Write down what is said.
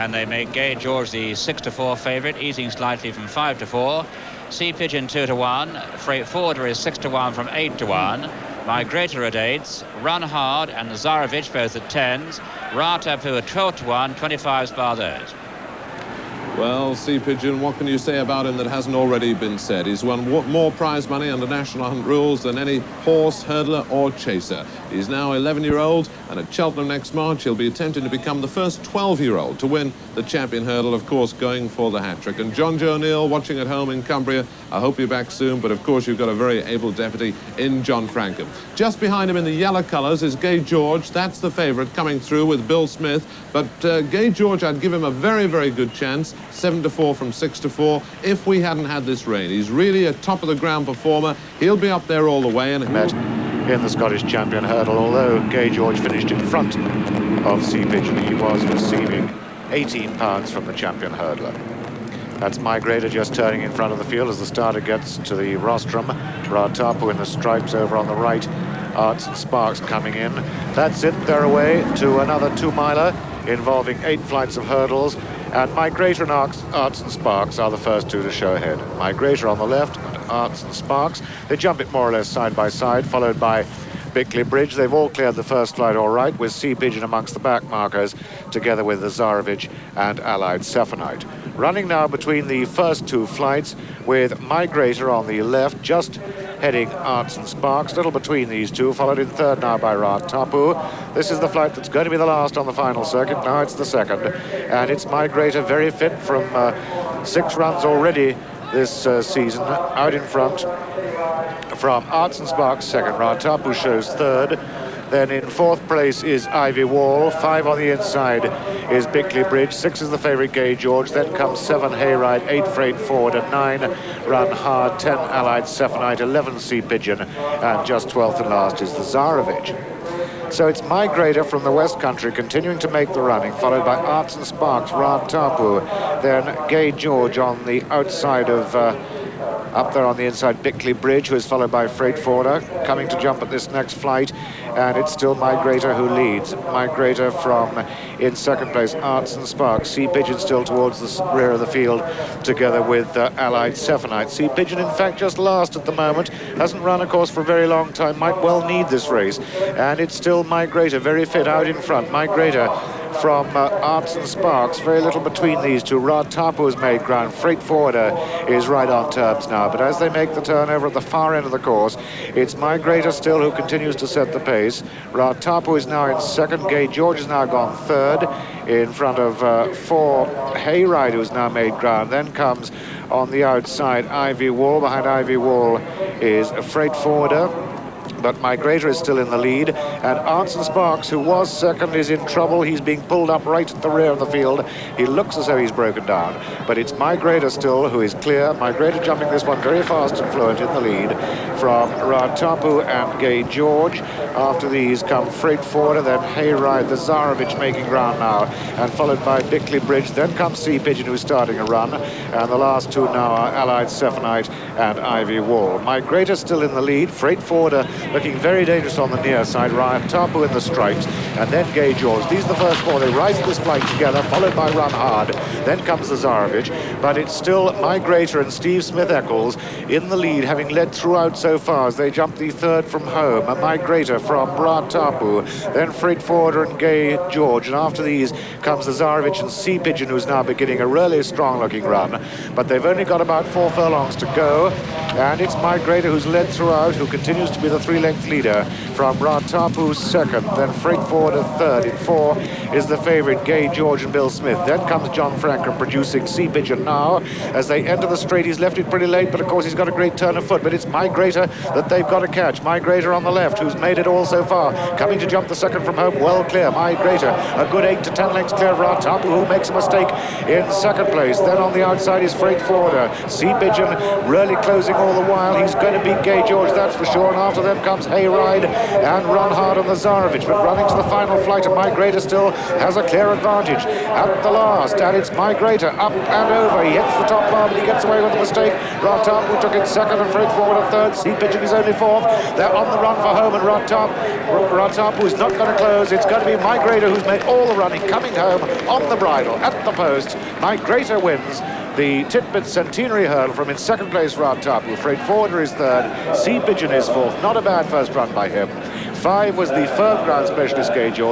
And they make Gay George the 6-4 favourite, easing slightly from 5-4. Sea Pigeon 2-1. Freight Forwarder is 6-1 from 8-1. Migrator at 8s. Run Hard and Zarovich both at 10s. Tapu at 12-1. 25s bar those. Well, Sea Pigeon, what can you say about him that hasn't already been said? He's won more prize money under National Hunt rules than any horse, hurdler or chaser. He's now 11-year-old, and at Cheltenham next March he'll be attempting to become the first 12-year-old to win the champion hurdle, of course going for the hat-trick. And John Joe O'Neill, watching at home in Cumbria, I hope you're back soon, but of course you've got a very able deputy in John Frankham. Just behind him in the yellow colours is Gay George. That's the favourite coming through with Bill Smith, but Gay George, I'd give him a very, very good chance. 7-4 from 6-4 if we hadn't had this rain. He's really a top-of-the-ground performer. He'll be up there all the way. And met in the Scottish champion hurdle, although Gay George finished in front of Sea Pigeon, he was receiving 18 pounds from the champion hurdler. That's Migrator just turning in front of the field as the starter gets to the rostrum. Tapu in the stripes over on the right. Arts and Sparks coming in. That's it, they're away to another 2-miler involving 8 flights of hurdles. And Migrator and Arts and Sparks are the first two to show ahead. Migrator on the left and Arts and Sparks. They jump it more or less side by side, followed by Bickley Bridge. They've all cleared the first flight all right, with Sea Pigeon amongst the back markers, together with the Zarovich and Allied Cephanite. Running now between the first two flights, with Migrator on the left, just heading Arts and Sparks, little between these two, followed in third now by Tapu. This is the flight that's going to be the last on the final circuit. Now it's the second, and it's Migrator, very fit from 6 runs already this season, out in front from Arts and Sparks second. Tapu shows third. Then in fourth place is Ivy Wall. 5 on the inside is Bickley Bridge. 6 is the favourite Gay George. Then comes 7 Hayride, 8 Freight Forward, and 9 Run Hard, 10 Allied Cephanite, 11 Sea Pigeon, and just 12th and last is the Zarovich. So it's Migrator from the West Country continuing to make the running, followed by Arts and Sparks, Tapu, then Gay George on the outside of up there on the inside, Bickley Bridge, who is followed by Freight Forwarder, coming to jump at this next flight, and it's still Migrator who leads. Migrator from, in second place, Arts and Sparks. Sea Pigeon still towards the rear of the field, together with Allied Cephanite. Sea Pigeon, in fact, just last at the moment. Hasn't run, of course, for a very long time. Might well need this race. And it's still Migrator, very fit, out in front. Migrator from Arts and Sparks, very little between these two. Tapu has made ground. Freight Forwarder is right on terms now, but as they make the turn over at the far end of the course, it's Migrator still who continues to set the pace. Tapu is now in second. Gay George has now gone third in front of 4 Hayride, who's now made ground. Then comes on the outside Ivy Wall. Behind Ivy Wall is a Freight Forwarder, but Migrator is still in the lead, and Arts and Sparks, who was second, is in trouble. He's being pulled up right at the rear of the field. He looks as though he's broken down, but it's Migrator still who is clear. Migrator jumping this one very fast and fluent in the lead from Tapu and Gay George. After these come Freight Forwarder, then Hayride, the Zarovich making ground now, and followed by Bickley Bridge. Then comes Sea Pigeon, who's starting a run, and the last two now are Allied Cephanite and Ivy Wall. Migrator still in the lead. Freight Forwarder looking very dangerous on the near side. Tapu in the stripes, and then Gay George. These are the first 4. They rise this flight together, followed by Run Hard. Then comes the Zarovich, but it's still Migrator and Steve Smith-Eccles in the lead, having led throughout so far as they jump the third from home. A Migrator from Tapu, then Freight Forwarder and Gay George, and after these comes the Zarovich and Sea Pigeon, who's now beginning a really strong-looking run. But they've only got about 4 furlongs to go, and it's Migrator who's led throughout, who continues to be the 3-length leader from Tapu second, then Freight Forwarder third. In 4 is the favourite Gay George and Bill Smith. Then comes John Frankham producing Sea Pigeon now. As they enter the straight, he's left it pretty late, but of course he's got a great turn of foot, but it's Migrator that they've got to catch. Migrator on the left, who's made it all so far, coming to jump the second from home, well clear. Migrator, a good 8 to 10 lengths clear of Tapu, who makes a mistake in second place. Then on the outside is Freight Forwarder. Sea Pigeon really closing all all the while. He's going to beat Gay George, that's for sure. And after them comes Hayride and Run Hard on the Tsarevich. But running to the final flight, and Migrator still has a clear advantage at the last. And it's Migrator up and over. He hits the top bar, but he gets away with a mistake. Tapu took it second and Freight Forward a third. Sea Pigeon is only fourth. They're on the run for home, and Tapu is not going to close. It's going to be Migrator who's made all the running, coming home on the bridle at the post. Migrator wins the Titbit Centenary hurdle from in second place Tapu. Freight Forwarder is third. Sea Pigeon is fourth. Not a bad first run by him. 5 was the firm ground specialist Gay George.